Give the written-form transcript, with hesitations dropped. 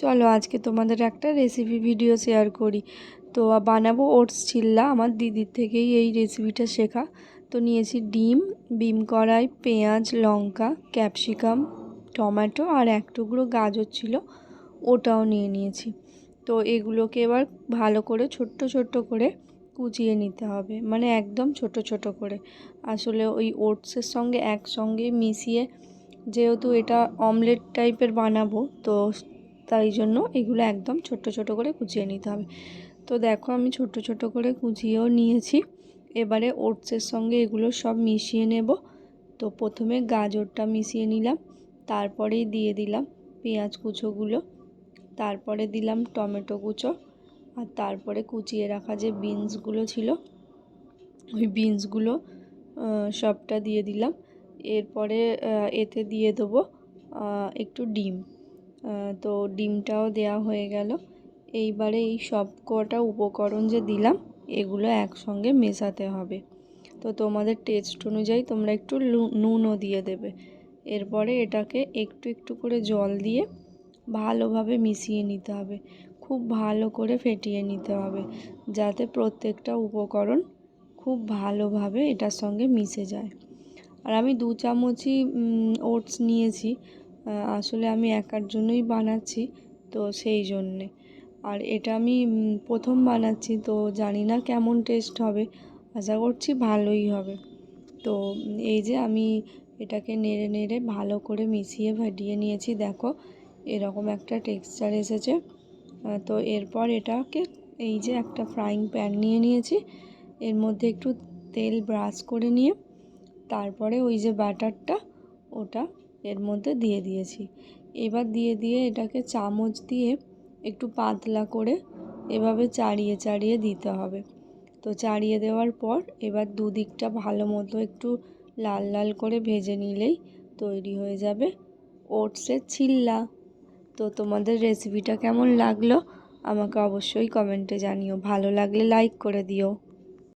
চলো আজকে তোমাদের একটা রেসিপি ভিডিও শেয়ার করি। তো বানাবো ওটস চিল্লা। আমার দিদির থেকেই এই রেসিপিটা শেখা। তো নিয়েছি ডিম কড়াই, পেঁয়াজ, লঙ্কা, ক্যাপসিকাম, টমেটো আর এক টুকরো গাজর ছিল, ওটাও নিয়ে নিয়েছি। তো এগুলোকে এবার ভালো করে ছোট্ট ছোট্ট করে কুচিয়ে নিতে হবে, মানে একদম ছোট ছোট করে। আসলে ওই ওটসের সঙ্গে একসঙ্গে মিশিয়ে, যেহেতু এটা অমলেট টাইপের বানাবো, তো তাই জন্য এগুলো একদম ছোট ছোট করে কুচিয়ে নিতে হবে। তো দেখো আমি ছোট ছোট করে কুচিয়েও নিয়েছি। এবারে ওটসের সঙ্গে এগুলো সব মিশিয়ে নেব। তো প্রথমে গাজরটা মিশিয়ে নিলাম, তারপরেই দিয়ে দিলাম পেঁয়াজ কুচোগুলো, তারপরে দিলাম টমেটো কুচো, আর তারপরে কুচিয়ে রাখা যে বিনসগুলো ছিল ওই বিনসগুলো সবটা দিয়ে দিলাম। এরপরে এতে দিয়ে দেবো একটু ডিম। তো ডিমটাও দেওয়া হয়ে গেল। এইবারে এই সব কটা উপকরণ যে দিলাম, এগুলো একসঙ্গে মেশাতে হবে। তো তোমাদের টেস্ট অনুযায়ী তোমরা একটু নুনও দিয়ে দেবে। এরপরে এটাকে একটু একটু করে জল দিয়ে ভালোভাবে মিশিয়ে নিতে হবে, খুব ভালো করে ফেটিয়ে নিতে হবে, যাতে প্রত্যেকটা উপকরণ খুব ভালোভাবে এটার সঙ্গে মিশে যায়। আর আমি 2 চামচই ওটস নিয়েছি। আসলে আমি একার জন্যই বানাচ্ছি, তো সেই জন্যে। আর এটা আমি প্রথম বানাচ্ছি, তো জানি না কেমন টেস্ট হবে, আশা করছি ভালোই হবে। তো এই যে আমি এটাকে নেড়ে নেড়ে ভালো করে মিশিয়ে ফাটিয়ে নিয়েছি, দেখো এরকম একটা টেক্সচার এসেছে। তো এরপর এটাকে এই যে একটা ফ্রাইং প্যান নিয়ে নিয়েছি, এর মধ্যে একটু তেল ব্রাশ করে নিয়ে তারপরে ওই যে ব্যাটারটা ওটা এর মধ্যে দিয়ে দিয়েছি। এবার দিয়ে এটাকে চামচ দিয়ে একটু পাতলা করে এভাবে চাড়িয়ে চাড়িয়ে দিতে হবে। তো চাড়িয়ে দেওয়ার পর এবার দুদিকটা ভালো মতো একটু লাল লাল করে ভেজে নিলেই তৈরি হয়ে যাবে ওটসের চিল্লা। তো তোমাদের রেসিপিটা কেমন লাগলো আমাকে অবশ্যই কমেন্টে জানিও, ভালো লাগলে লাইক করে দিও।